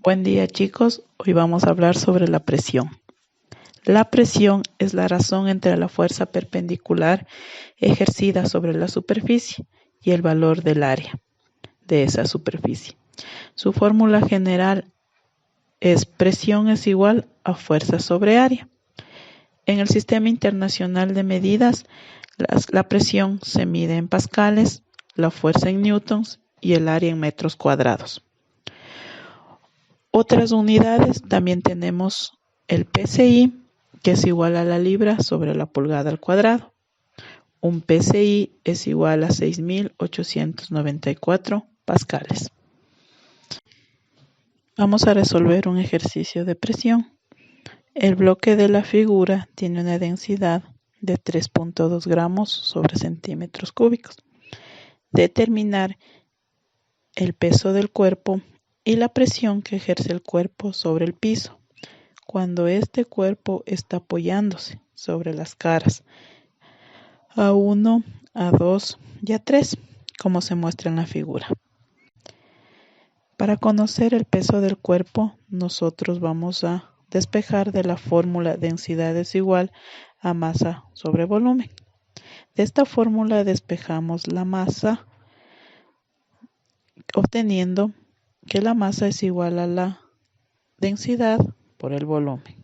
Buen día chicos, hoy vamos a hablar sobre la presión. La presión es la razón entre la fuerza perpendicular ejercida sobre la superficie y el valor del área de esa superficie. Su fórmula general es presión es igual a fuerza sobre área. En el Sistema Internacional de Medidas, la presión se mide en pascales, la fuerza en newtons y el área en metros cuadrados. Otras unidades también tenemos el PSI, que es igual a la libra sobre la pulgada al cuadrado. Un PSI es igual a 6.894 pascales. Vamos a resolver un ejercicio de presión. El bloque de la figura tiene una densidad de 3.2 gramos sobre centímetros cúbicos. Determinar el peso del cuerpo y la presión que ejerce el cuerpo sobre el piso cuando este cuerpo está apoyándose sobre las caras A1, A2 y A3, como se muestra en la figura. Para conocer el peso del cuerpo, nosotros vamos a despejar de la fórmula densidad es igual a masa sobre volumen. De esta fórmula despejamos la masa, obteniendo que la masa es igual a la densidad por el volumen,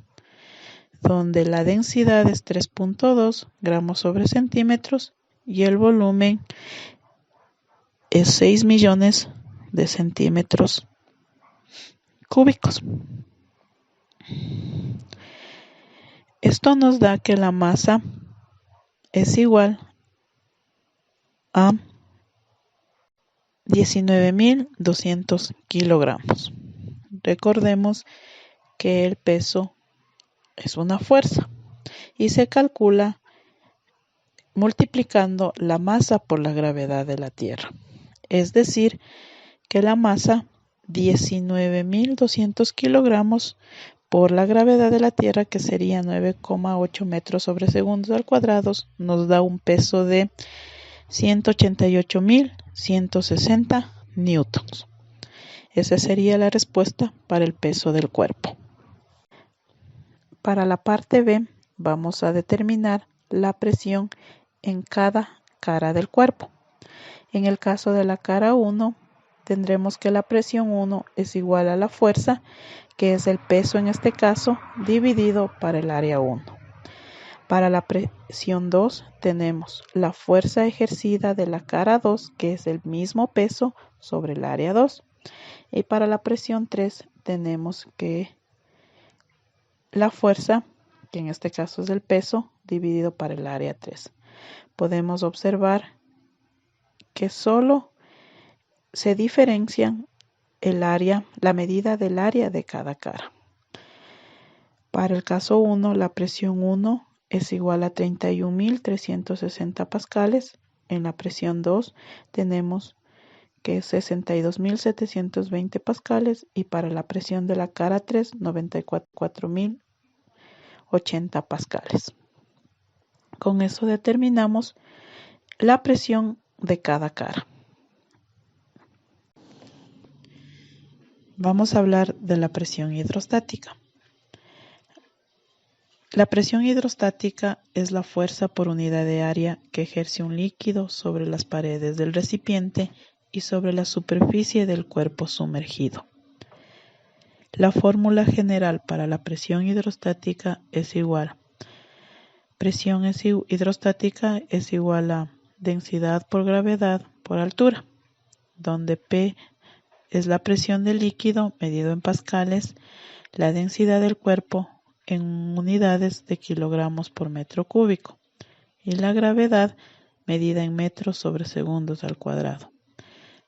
donde la densidad es 3.2 gramos sobre centímetros y el volumen es 6 millones de centímetros cúbicos. Esto nos da que la masa es igual a 19.200 kilogramos. Recordemos que el peso es una fuerza y se calcula multiplicando la masa por la gravedad de la Tierra. Es decir, que la masa 19.200 kilogramos por la gravedad de la Tierra, que sería 9,8 metros sobre segundos al cuadrado, nos da un peso de 188.160 newtons. Esa sería la respuesta para el peso del cuerpo. Para la parte B, vamos a determinar la presión en cada cara del cuerpo. En el caso de la cara 1, tendremos que la presión 1 es igual a la fuerza, que es el peso en este caso, dividido para el área 1. Para la presión 2 tenemos la fuerza ejercida de la cara 2, que es el mismo peso sobre el área 2. Y para la presión 3 tenemos que la fuerza, que en este caso es el peso, dividido para el área 3. Podemos observar que solo se diferencian el área, la medida del área de cada cara. Para el caso 1, la presión 1 es igual a 31.360 pascales. En la presión 2 tenemos que es 62.720 pascales y para la presión de la cara 3, 94.080 pascales. Con eso determinamos la presión de cada cara. Vamos a hablar de la presión hidrostática. La presión hidrostática es la fuerza por unidad de área que ejerce un líquido sobre las paredes del recipiente y sobre la superficie del cuerpo sumergido. La fórmula general para la presión hidrostática es igual. Presión hidrostática es igual a densidad por gravedad por altura, donde P es la presión del líquido medido en pascales, la densidad del cuerpo en unidades de kilogramos por metro cúbico y la gravedad medida en metros sobre segundos al cuadrado.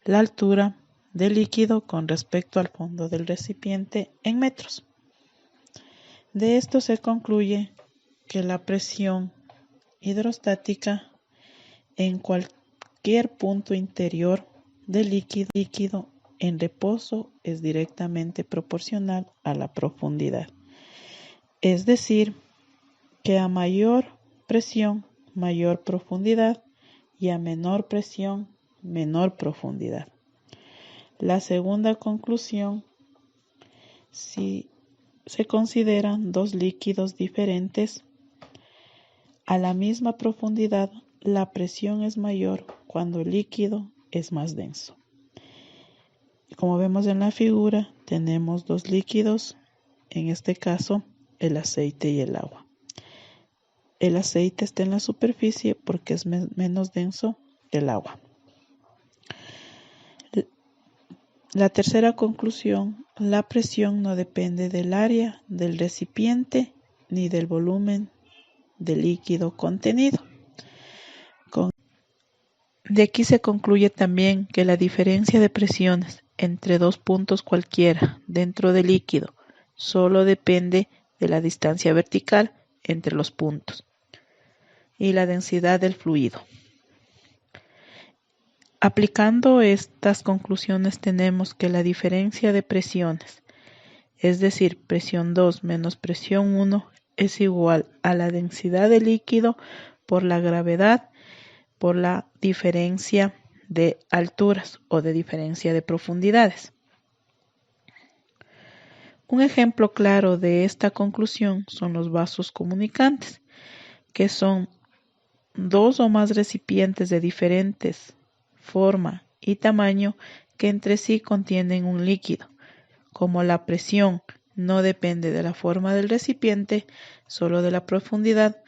La altura del líquido con respecto al fondo del recipiente en metros. De esto se concluye que la presión hidrostática en cualquier punto interior del líquido en reposo es directamente proporcional a la profundidad. Es decir, que a mayor presión, mayor profundidad y a menor presión, menor profundidad. La segunda conclusión Si se consideran dos líquidos diferentes a la misma profundidad, la presión es mayor cuando el líquido es más denso. Como vemos en la figura, tenemos dos líquidos, en este caso el aceite y el agua. El aceite está en la superficie porque es menos denso que el agua. La tercera conclusión, la presión no depende del área del recipiente ni del volumen del líquido contenido. De aquí se concluye también que la diferencia de presiones entre dos puntos cualquiera dentro del líquido solo depende de la distancia vertical entre los puntos y la densidad del fluido. Aplicando estas conclusiones tenemos que la diferencia de presiones, es decir, presión 2 menos presión 1, es igual a la densidad del líquido por la gravedad por la diferencia de alturas o de diferencia de profundidades. Un ejemplo claro de esta conclusión son los vasos comunicantes, que son dos o más recipientes de diferentes forma y tamaño que entre sí contienen un líquido. Como la presión no depende de la forma del recipiente, solo de la profundidad,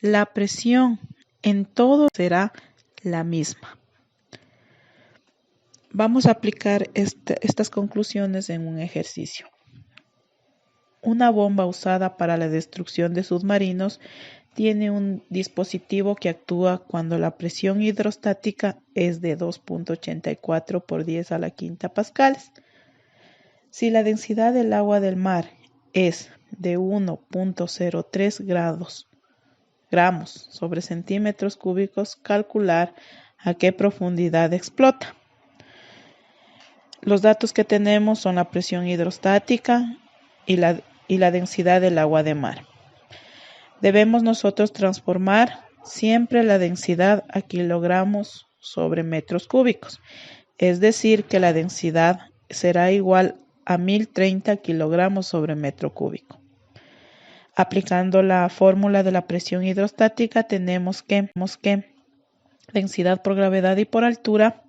la presión en todo será la misma. Vamos a aplicar estas conclusiones en un ejercicio. Una bomba usada para la destrucción de submarinos tiene un dispositivo que actúa cuando la presión hidrostática es de 2.84 por 10 a la quinta pascales. Si la densidad del agua del mar es de 1.03 gramos sobre centímetros cúbicos, calcular a qué profundidad explota. Los datos que tenemos son la presión hidrostática y la densidad del agua de mar. Debemos nosotros transformar siempre la densidad a kilogramos sobre metros cúbicos, es decir, que la densidad será igual a 1030 kilogramos sobre metro cúbico. Aplicando la fórmula de la presión hidrostática tenemos que densidad por gravedad y por altura.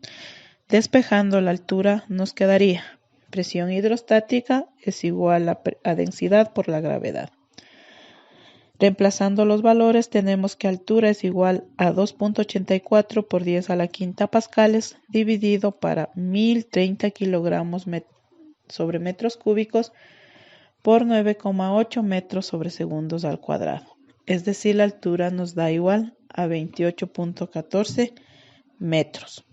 Despejando la altura nos quedaría presión hidrostática es igual a densidad por la gravedad. Reemplazando los valores tenemos que altura es igual a 2.84 por 10 a la quinta pascales dividido para 1030 kilogramos sobre metros cúbicos por 9,8 metros sobre segundos al cuadrado. Es decir, la altura nos da igual a 28.14 metros.